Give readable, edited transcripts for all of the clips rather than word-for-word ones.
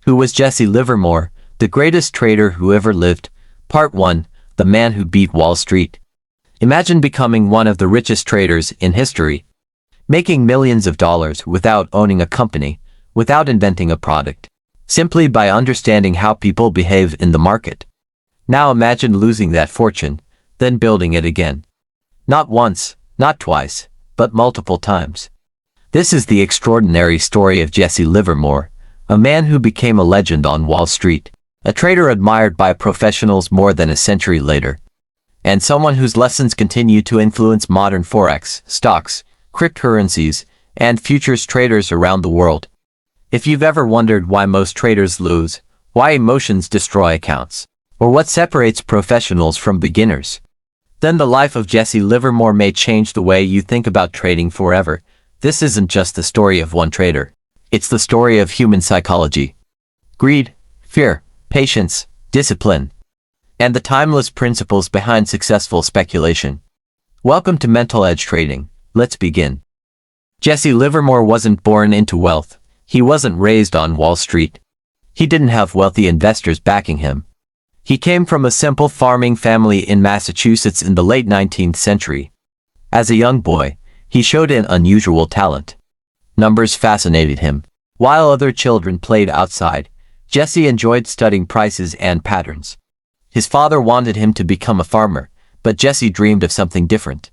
Who was Jesse Livermore, the greatest trader who ever lived? Part 1. The Man Who Beat Wall Street. Imagine becoming one of the richest traders in history, making millions of dollars without owning a company, without inventing a product, simply by understanding how people behave in the market. Now imagine losing that fortune, then building it again. Not once, not twice, but multiple times. This is the extraordinary story of Jesse Livermore, a man who became a legend on Wall Street, a trader admired by professionals more than a century later, and someone whose lessons continue to influence modern Forex, stocks, cryptocurrencies, and futures traders around the world. If you've ever wondered why most traders lose, why emotions destroy accounts, or what separates professionals from beginners, then the life of Jesse Livermore may change the way you think about trading forever. This isn't just the story of one trader. It's the story of human psychology. Greed, fear, patience, discipline, and the timeless principles behind successful speculation. Welcome to Mental Edge Trading. Let's begin. Jesse Livermore wasn't born into wealth. He wasn't raised on Wall Street. He didn't have wealthy investors backing him. He came from a simple farming family in Massachusetts in the late 19th century. As a young boy, he showed an unusual talent. Numbers fascinated him. While other children played outside, Jesse enjoyed studying prices and patterns. His father wanted him to become a farmer, but Jesse dreamed of something different.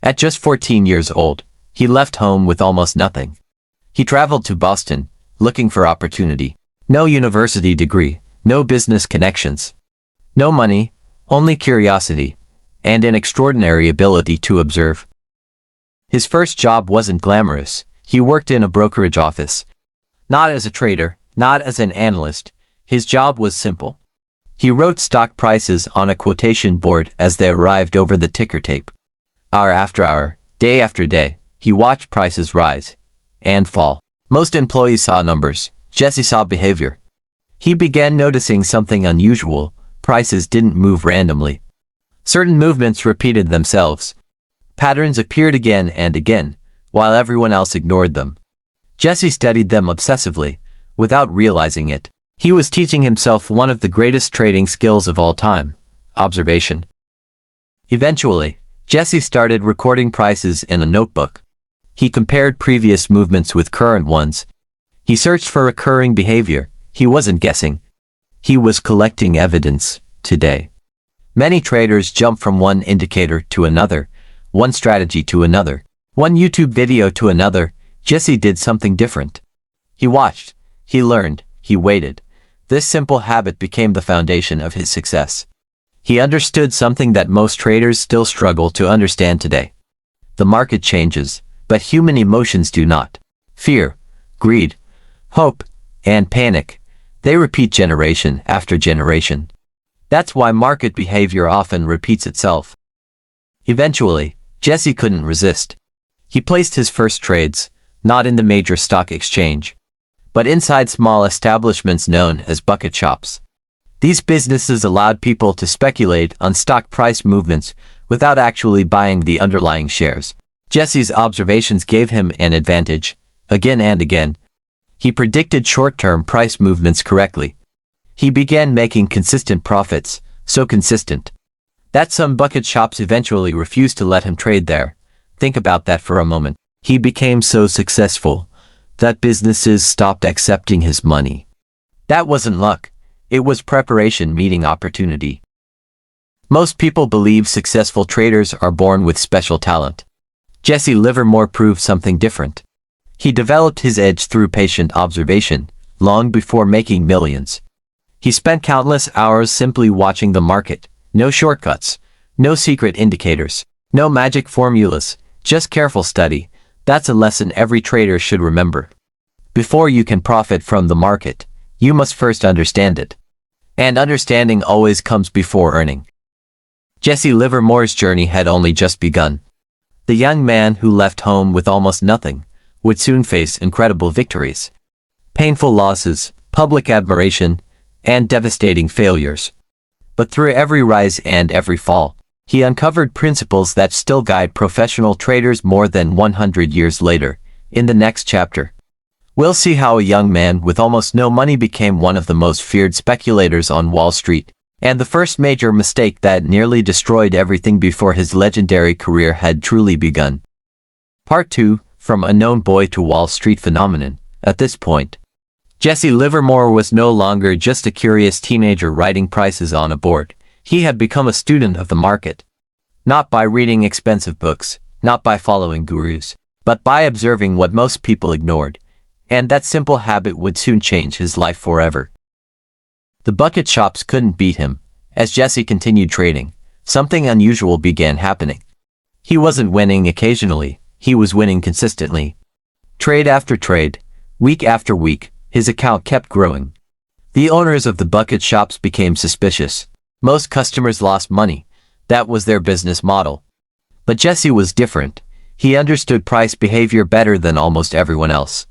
At just 14 years old, he left home with almost nothing. He traveled to Boston, looking for opportunity. No university degree, no business connections. No money, only curiosity, and an extraordinary ability to observe. His first job wasn't glamorous. He worked in a brokerage office. Not as a trader, not as an analyst. His job was simple. He wrote stock prices on a quotation board as they arrived over the ticker tape. Hour after hour, day after day, he watched prices rise and fall. Most employees saw numbers. Jesse saw behavior. He began noticing something unusual. Prices didn't move randomly. Certain movements repeated themselves. Patterns appeared again and again, while everyone else ignored them. Jesse studied them obsessively, without realizing it. He was teaching himself one of the greatest trading skills of all time: observation. Eventually, Jesse started recording prices in a notebook. He compared previous movements with current ones. He searched for recurring behavior. He wasn't guessing. He was collecting evidence. Today, many traders jump from one indicator to another, one strategy to another, one YouTube video to another. Jesse did something different. He watched, he learned, he waited. This simple habit became the foundation of his success. He understood something that most traders still struggle to understand today. The market changes, but human emotions do not. Fear, greed, hope, and panic. They repeat generation after generation. That's why market behavior often repeats itself. Eventually, Jesse couldn't resist. He placed his first trades, not in the major stock exchange, but inside small establishments known as bucket shops. These businesses allowed people to speculate on stock price movements without actually buying the underlying shares. Jesse's observations gave him an advantage. Again and again, he predicted short-term price movements correctly. He began making consistent profits, so consistent that some bucket shops eventually refused to let him trade there. Think about that for a moment. He became so successful that businesses stopped accepting his money. That wasn't luck. It was preparation meeting opportunity. Most people believe successful traders are born with special talent. Jesse Livermore proved something different. He developed his edge through patient observation, long before making millions. He spent countless hours simply watching the market. No shortcuts, no secret indicators, no magic formulas, just careful study. That's a lesson every trader should remember. Before you can profit from the market, you must first understand it. And understanding always comes before earning. Jesse Livermore's journey had only just begun. The young man who left home with almost nothing would soon face incredible victories, painful losses, public admiration, and devastating failures. But through every rise and every fall, he uncovered principles that still guide professional traders more than 100 years later. In the next chapter, We'll see how a young man with almost no money became one of the most feared speculators on Wall Street, and the first major mistake that nearly destroyed everything before his legendary career had truly begun. Part 2, From Unknown Boy to Wall Street Phenomenon. At this point, Jesse Livermore was no longer just a curious teenager writing prices on a board. He had become a student of the market. Not by reading expensive books, not by following gurus, but by observing what most people ignored. And that simple habit would soon change his life forever. The bucket shops couldn't beat him. As Jesse continued trading, something unusual began happening. He wasn't winning occasionally, he was winning consistently. Trade after trade, week after week, his account kept growing. The owners of the bucket shops became suspicious. Most customers lost money. That was their business model. But Jesse was different. He understood price behavior better than almost everyone else.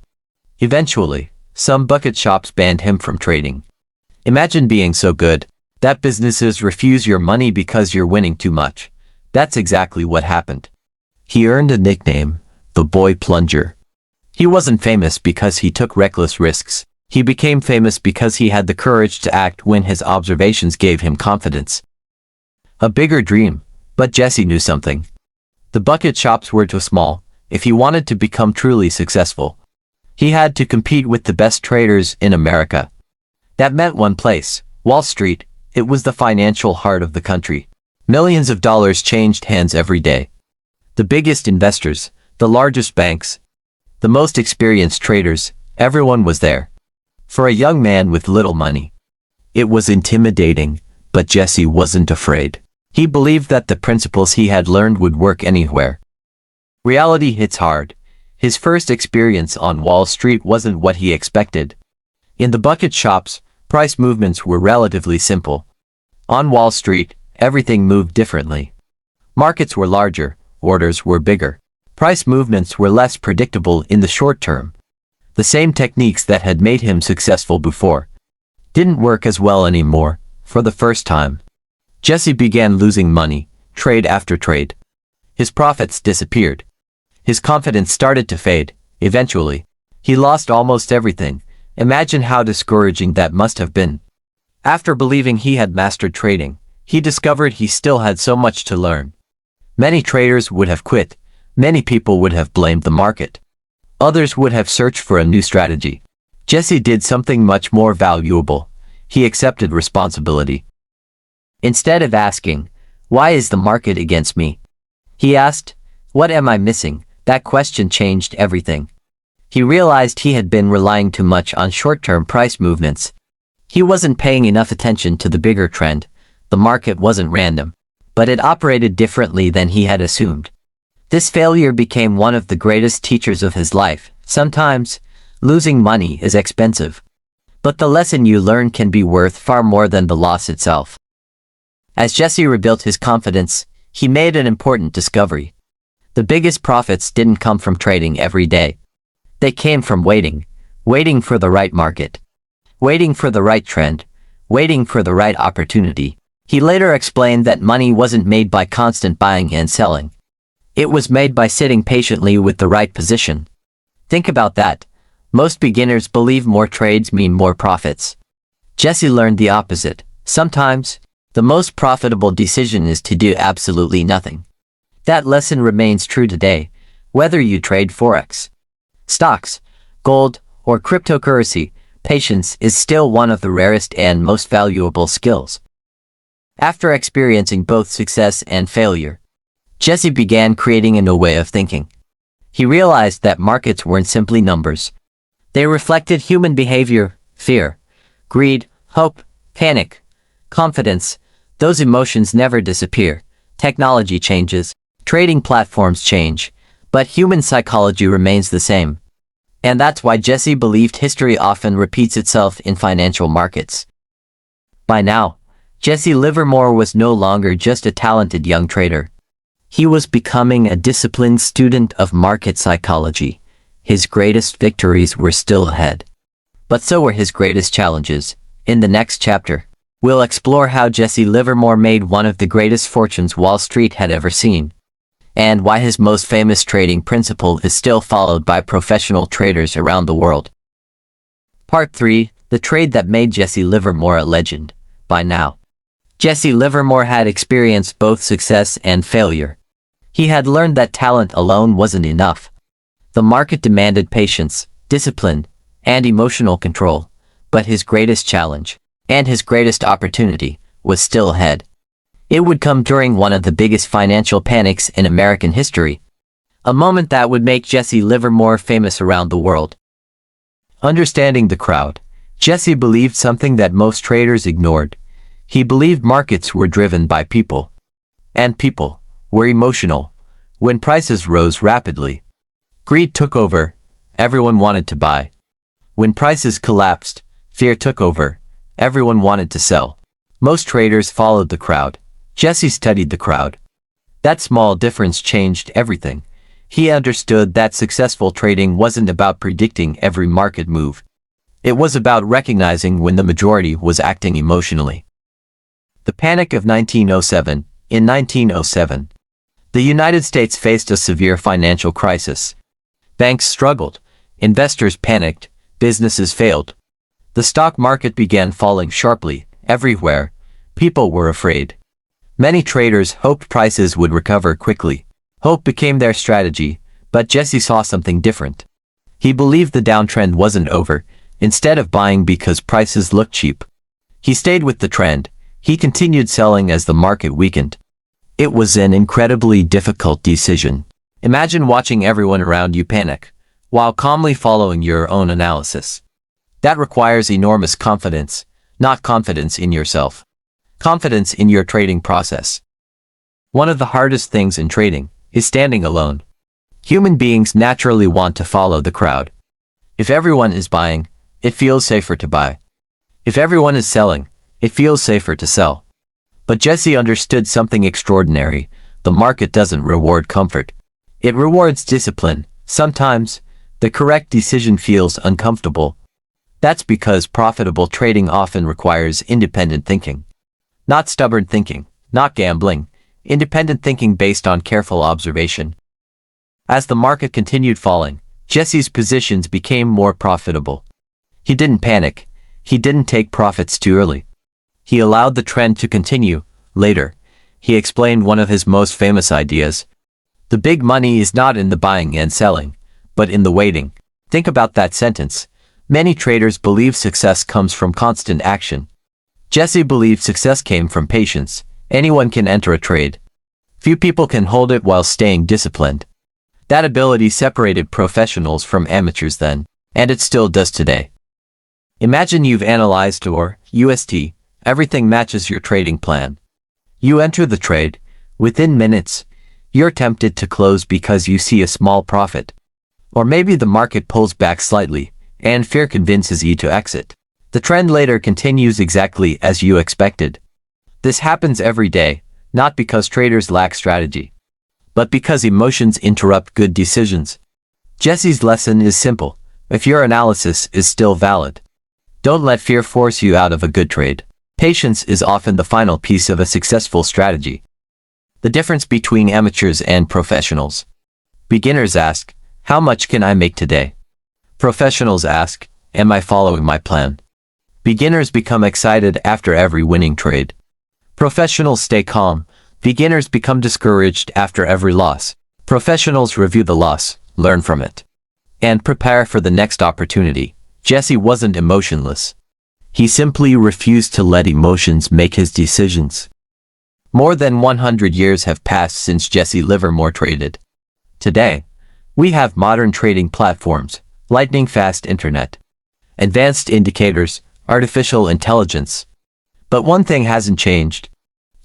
Eventually, some bucket shops banned him from trading. Imagine being so good that businesses refuse your money because you're winning too much. That's exactly what happened. He earned a nickname, the Boy Plunger. He wasn't famous because he took reckless risks. He became famous because he had the courage to act when his observations gave him confidence. A bigger dream, but Jesse knew something. The bucket shops were too small if he wanted to become truly successful. He had to compete with the best traders in America. That meant one place, Wall Street. It was the financial heart of the country. Millions of dollars changed hands every day. The biggest investors, the largest banks, the most experienced traders, everyone was there. For a young man with little money, it was intimidating, but Jesse wasn't afraid. He believed that the principles he had learned would work anywhere. Reality hits hard. His first experience on Wall Street wasn't what he expected. In the bucket shops, price movements were relatively simple. On Wall Street, everything moved differently. Markets were larger, orders were bigger. Price movements were less predictable in the short term. The same techniques that had made him successful before didn't work as well anymore. For the first time, Jesse began losing money, trade after trade. His profits disappeared. His confidence started to fade. Eventually, he lost almost everything. Imagine how discouraging that must have been. After believing he had mastered trading, he discovered he still had so much to learn. Many traders would have quit. Many people would have blamed the market. Others would have searched for a new strategy. Jesse did something much more valuable. He accepted responsibility. Instead of asking, "Why is the market against me?" he asked, "What am I missing?" That question changed everything. He realized he had been relying too much on short-term price movements. He wasn't paying enough attention to the bigger trend. The market wasn't random, but it operated differently than he had assumed. This failure became one of the greatest teachers of his life. Sometimes, losing money is expensive, but the lesson you learn can be worth far more than the loss itself. As Jesse rebuilt his confidence, he made an important discovery. The biggest profits didn't come from trading every day. They came from waiting for the right market, waiting for the right trend, waiting for the right opportunity. He later explained that money wasn't made by constant buying and selling. It was made by sitting patiently with the right position. Think about that. Most beginners believe more trades mean more profits. Jesse learned the opposite. Sometimes, the most profitable decision is to do absolutely nothing. That lesson remains true today, whether you trade Forex, stocks, gold, or cryptocurrency. Patience is still one of the rarest and most valuable skills. After experiencing both success and failure, Jesse began creating a new way of thinking. He realized that markets weren't simply numbers. They reflected human behavior, fear, greed, hope, panic, confidence. Those emotions never disappear. Technology changes, trading platforms change, but human psychology remains the same. And that's why Jesse believed history often repeats itself in financial markets. By now, Jesse Livermore was no longer just a talented young trader. He was becoming a disciplined student of market psychology. His greatest victories were still ahead. But so were his greatest challenges. In the next chapter, we'll explore how Jesse Livermore made one of the greatest fortunes Wall Street had ever seen, and why his most famous trading principle is still followed by professional traders around the world. Part 3. The trade that made Jesse Livermore a legend. By now, Jesse Livermore had experienced both success and failure. He had learned that talent alone wasn't enough. The market demanded patience, discipline, and emotional control, but his greatest challenge, and his greatest opportunity, was still ahead. It would come during one of the biggest financial panics in American history, a moment that would make Jesse Livermore famous around the world. Understanding the crowd, Jesse believed something that most traders ignored. He believed markets were driven by people, and people were emotional. When prices rose rapidly, greed took over. Everyone wanted to buy. When prices collapsed, fear took over. Everyone wanted to sell. Most traders followed the crowd. Jesse studied the crowd. That small difference changed everything. He understood that successful trading wasn't about predicting every market move. It was about recognizing when the majority was acting emotionally. The Panic of 1907. In 1907, the United States faced a severe financial crisis. Banks struggled, investors panicked, businesses failed. The stock market began falling sharply, everywhere. People were afraid. Many traders hoped prices would recover quickly. Hope became their strategy, but Jesse saw something different. He believed the downtrend wasn't over. Instead of buying because prices looked cheap, he stayed with the trend. He continued selling as the market weakened. It was an incredibly difficult decision. Imagine watching everyone around you panic, while calmly following your own analysis. That requires enormous confidence, not confidence in yourself. Confidence in your trading process. One of the hardest things in trading is standing alone. Human beings naturally want to follow the crowd. If everyone is buying, it feels safer to buy. If everyone is selling, it feels safer to sell. But Jesse understood something extraordinary. The market doesn't reward comfort. It rewards discipline. Sometimes, the correct decision feels uncomfortable. That's because profitable trading often requires independent thinking. Not stubborn thinking, not gambling, independent thinking based on careful observation. As the market continued falling, Jesse's positions became more profitable. He didn't panic. He didn't take profits too early. He allowed the trend to continue. Later, he explained one of his most famous ideas. The big money is not in the buying and selling, but in the waiting. Think about that sentence. Many traders believe success comes from constant action. Jesse believed success came from patience. Anyone can enter a trade. Few people can hold it while staying disciplined. That ability separated professionals from amateurs then, and it still does today. Imagine you've analyzed or UST. Everything matches your trading plan. You enter the trade. Within minutes, you're tempted to close because you see a small profit. Or maybe the market pulls back slightly, and fear convinces you to exit. The trend later continues exactly as you expected. This happens every day, not because traders lack strategy, but because emotions interrupt good decisions. Jesse's lesson is simple. If your analysis is still valid, don't let fear force you out of a good trade. Patience is often the final piece of a successful strategy. The difference between amateurs and professionals. Beginners ask, how much can I make today? Professionals ask, am I following my plan? Beginners become excited after every winning trade. Professionals stay calm. Beginners become discouraged after every loss. Professionals review the loss, learn from it, and prepare for the next opportunity. Jesse wasn't emotionless. He simply refused to let emotions make his decisions. More than 100 years have passed since Jesse Livermore traded. Today, we have modern trading platforms, lightning-fast internet, advanced indicators, artificial intelligence. But one thing hasn't changed.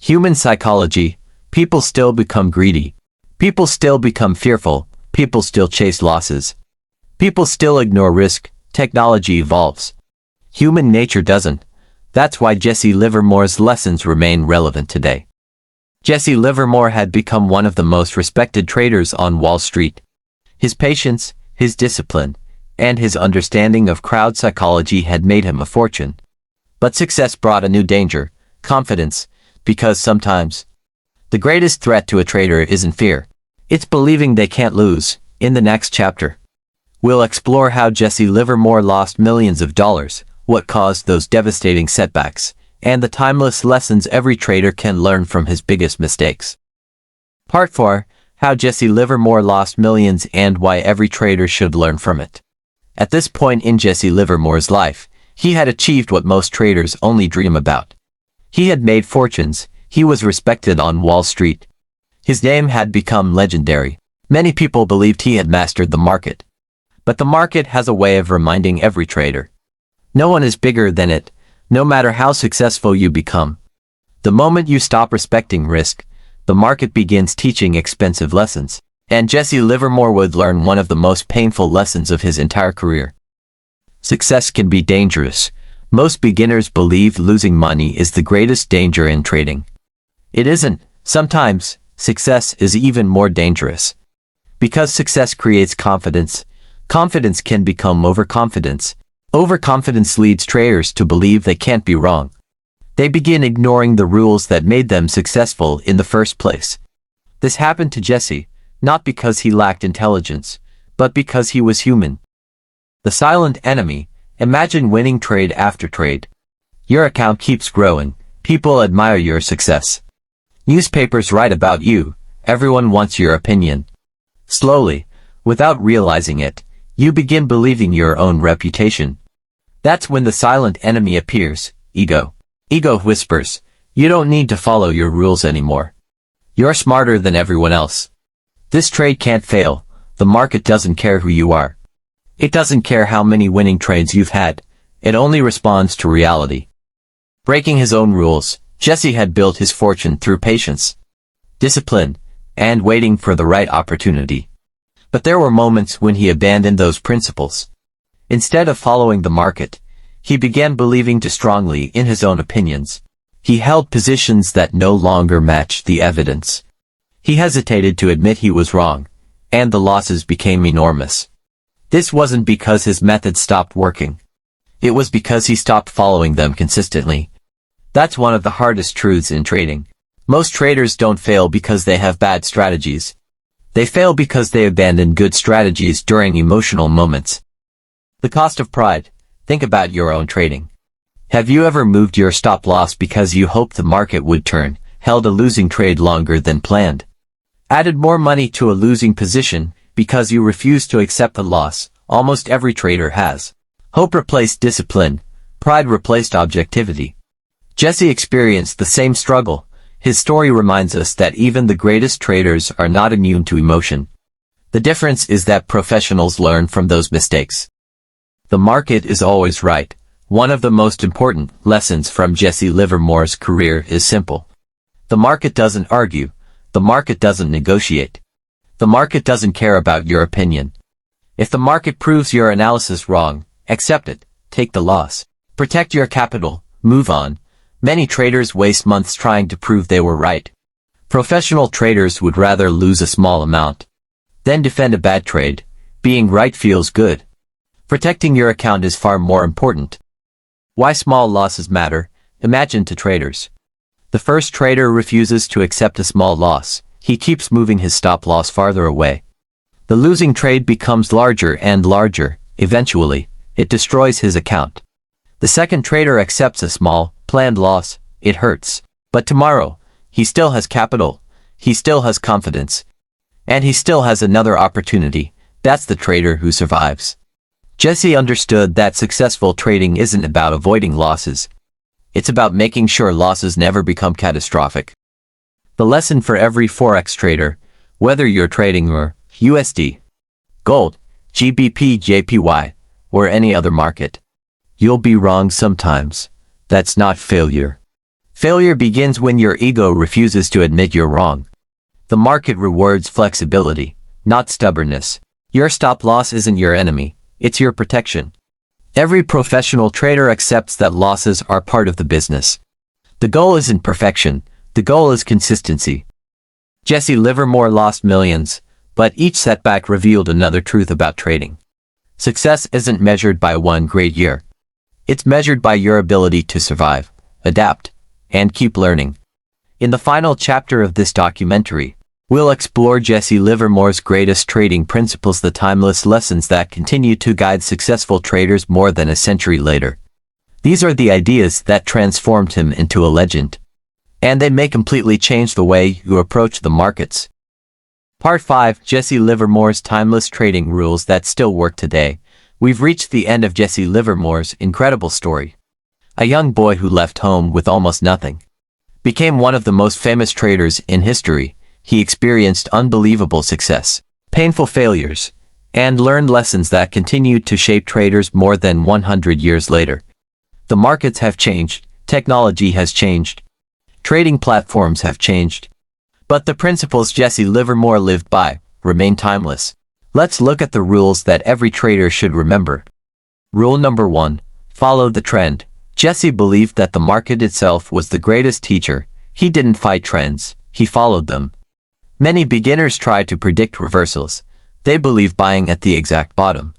Human psychology. People still become greedy. People still become fearful. People still chase losses. People still ignore risk. Technology evolves. Human nature doesn't. That's why Jesse Livermore's lessons remain relevant today. Jesse Livermore had become one of the most respected traders on Wall Street. His patience, his discipline, and his understanding of crowd psychology had made him a fortune. But success brought a new danger, confidence, because sometimes the greatest threat to a trader isn't fear. It's believing they can't lose. In the next chapter, We'll explore how Jesse Livermore lost millions of dollars, what caused those devastating setbacks, and the timeless lessons every trader can learn from his biggest mistakes. Part 4. How Jesse Livermore lost millions and why every trader should learn from it. At this point in Jesse Livermore's life, he had achieved what most traders only dream about. He had made fortunes, he was respected on Wall Street. His name had become legendary. Many people believed he had mastered the market. But the market has a way of reminding every trader. No one is bigger than it, no matter how successful you become. The moment you stop respecting risk, the market begins teaching expensive lessons. And Jesse Livermore would learn one of the most painful lessons of his entire career. Success can be dangerous. Most beginners believe losing money is the greatest danger in trading. It isn't. Sometimes, success is even more dangerous. Because success creates confidence, confidence can become overconfidence. Overconfidence leads traders to believe they can't be wrong. They begin ignoring the rules that made them successful in the first place. This happened to Jesse, not because he lacked intelligence, but because he was human. The silent enemy. Imagine winning trade after trade. Your account keeps growing. People admire your success. Newspapers write about you. Everyone wants your opinion. Slowly, without realizing it, you begin believing your own reputation. That's when the silent enemy appears, ego. Ego whispers, you don't need to follow your rules anymore. You're smarter than everyone else. This trade can't fail. The market doesn't care who you are. It doesn't care how many winning trades you've had. It only responds to reality. Breaking his own rules, Jesse had built his fortune through patience, discipline, and waiting for the right opportunity. But there were moments when he abandoned those principles. Instead of following the market, he began believing too strongly in his own opinions. He held positions that no longer matched the evidence. He hesitated to admit he was wrong, and the losses became enormous. This wasn't because his methods stopped working. It was because he stopped following them consistently. That's one of the hardest truths in trading. Most traders don't fail because they have bad strategies. They fail because they abandon good strategies during emotional moments. The cost of pride. Think about your own trading. Have you ever moved your stop loss because you hoped the market would turn, held a losing trade longer than planned? Added more money to a losing position because you refused to accept the loss? Almost every trader has. Hope replaced discipline. Pride replaced objectivity. Jesse experienced the same struggle. His story reminds us that even the greatest traders are not immune to emotion. The difference is that professionals learn from those mistakes. The market is always right. One of the most important lessons from Jesse Livermore's career is simple. The market doesn't argue. The market doesn't negotiate. The market doesn't care about your opinion. If the market proves your analysis wrong, accept it, take the loss. Protect your capital, move on. Many traders waste months trying to prove they were right. Professional traders would rather lose a small amount than defend a bad trade. Being right feels good. Protecting your account is far more important. Why small losses matter? Imagine to traders. The first trader refuses to accept a small loss. He keeps moving his stop loss farther away. The losing trade becomes larger and larger. Eventually, it destroys his account. The second trader accepts a small, planned loss. It hurts. But tomorrow, he still has capital. He still has confidence. And he still has another opportunity. That's the trader who survives. Jesse understood that successful trading isn't about avoiding losses. It's about making sure losses never become catastrophic. The lesson for every Forex trader, whether you're trading USD, gold, GBP, JPY, or any other market. You'll be wrong sometimes. That's not failure. Failure begins when your ego refuses to admit you're wrong. The market rewards flexibility, not stubbornness. Your stop loss isn't your enemy, it's your protection. Every professional trader accepts that losses are part of the business. The goal isn't perfection, the goal is consistency. Jesse Livermore lost millions, but each setback revealed another truth about trading. Success isn't measured by one great year. It's measured by your ability to survive, adapt, and keep learning. In the final chapter of this documentary, We'll explore Jesse Livermore's greatest trading principles, the timeless lessons that continue to guide successful traders more than a century later. These are the ideas that transformed him into a legend. And they may completely change the way you approach the markets. Part 5. Jesse Livermore's timeless trading rules that still work today. We've reached the end of Jesse Livermore's incredible story. A young boy who left home with almost nothing became one of the most famous traders in history. He experienced unbelievable success, painful failures, and learned lessons that continue to shape traders more than 100 years later. The markets have changed, technology has changed, trading platforms have changed, but the principles Jesse Livermore lived by remain timeless. Let's look at the rules that every trader should remember. Rule number 1. Follow the trend. Jesse believed that the market itself was the greatest teacher. He didn't fight trends, he followed them. Many beginners try to predict reversals. They believe buying at the exact bottom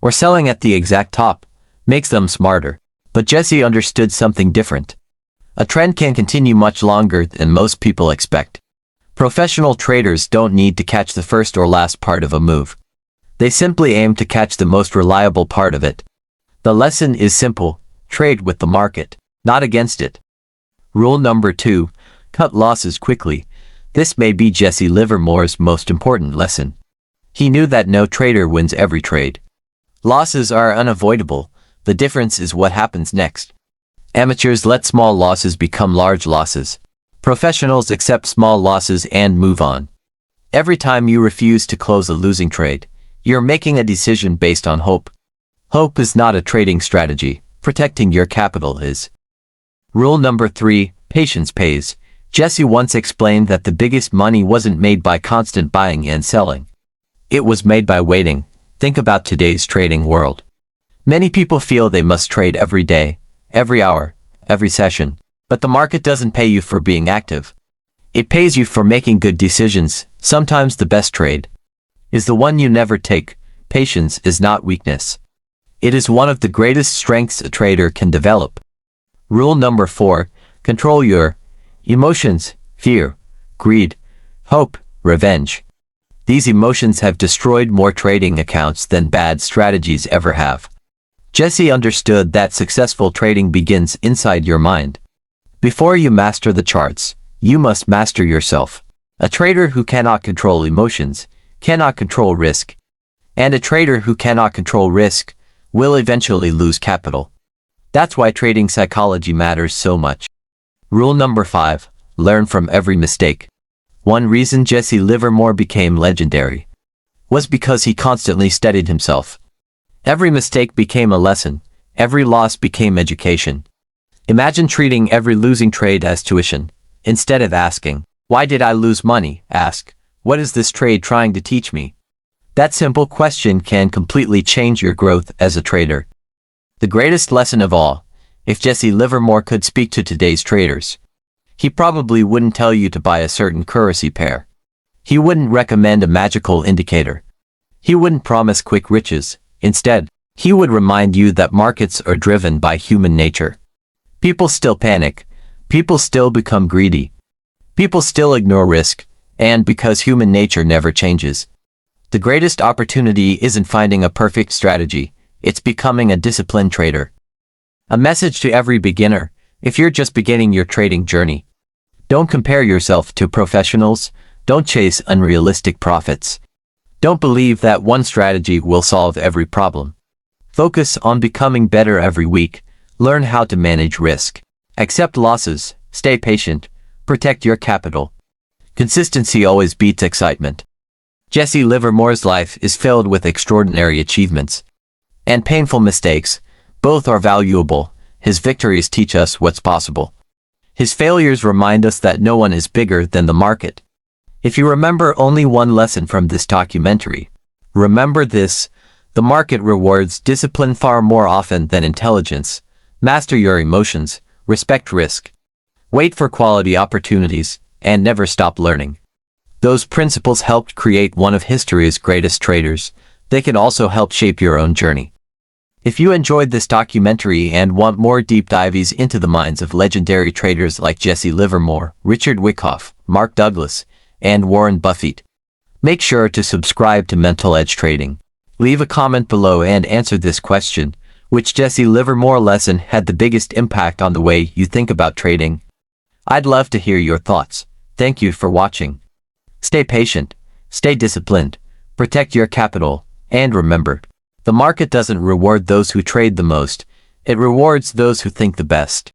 or selling at the exact top makes them smarter. But Jesse understood something different. A trend can continue much longer than most people expect. Professional traders don't need to catch the first or last part of a move. They simply aim to catch the most reliable part of it. The lesson is simple: trade with the market, not against it. Rule number 2. Cut losses quickly. This may be Jesse Livermore's most important lesson. He knew that no trader wins every trade. Losses are unavoidable. The difference is what happens next. Amateurs let small losses become large losses. Professionals accept small losses and move on. Every time you refuse to close a losing trade, you're making a decision based on hope. Hope is not a trading strategy. Protecting your capital is. Rule number 3. Patience pays. Jesse once explained that the biggest money wasn't made by constant buying and selling. It was made by waiting. Think about today's trading world. Many people feel they must trade every day, every hour, every session. But the market doesn't pay you for being active. It pays you for making good decisions. Sometimes the best trade is the one you never take. Patience is not weakness. It is one of the greatest strengths a trader can develop. Rule number 4. Control your emotions: fear, greed, hope, revenge. These emotions have destroyed more trading accounts than bad strategies ever have. Jesse understood that successful trading begins inside your mind. Before you master the charts, you must master yourself. A trader who cannot control emotions cannot control risk. And a trader who cannot control risk will eventually lose capital. That's why trading psychology matters so much. Rule number 5. Learn from every mistake. One reason Jesse Livermore became legendary was because he constantly studied himself. Every mistake became a lesson. Every loss became education. Imagine treating every losing trade as tuition. Instead of asking, "Why did I lose money?" ask, "What is this trade trying to teach me?" That simple question can completely change your growth as a trader. The greatest lesson of all: if Jesse Livermore could speak to today's traders, he probably wouldn't tell you to buy a certain currency pair. He wouldn't recommend a magical indicator. He wouldn't promise quick riches. Instead, he would remind you that markets are driven by human nature. People still panic. People still become greedy. People still ignore risk. And because human nature never changes, the greatest opportunity isn't finding a perfect strategy. It's becoming a disciplined trader. A message to every beginner: if you're just beginning your trading journey, don't compare yourself to professionals. Don't chase unrealistic profits. Don't believe that one strategy will solve every problem. Focus on becoming better every week. Learn how to manage risk. Accept losses. Stay patient. Protect your capital. Consistency always beats excitement. Jesse Livermore's life is filled with extraordinary achievements and painful mistakes. Both are valuable. His victories teach us what's possible. His failures remind us that no one is bigger than the market. If you remember only one lesson from this documentary, remember this: the market rewards discipline far more often than intelligence. Master your emotions, respect risk, wait for quality opportunities, and never stop learning. Those principles helped create one of history's greatest traders. They can also help shape your own journey. If you enjoyed this documentary and want more deep dives into the minds of legendary traders like Jesse Livermore, Richard Wyckoff, Mark Douglas, and Warren Buffett? Make sure to subscribe to Mental Edge Trading. Leave a comment below and answer this question. Which Jesse Livermore lesson had the biggest impact on the way you think about trading? I'd love to hear your thoughts. Thank you for watching. Stay patient, stay disciplined, protect your capital, and remember, the market doesn't reward those who trade the most, it rewards those who think the best.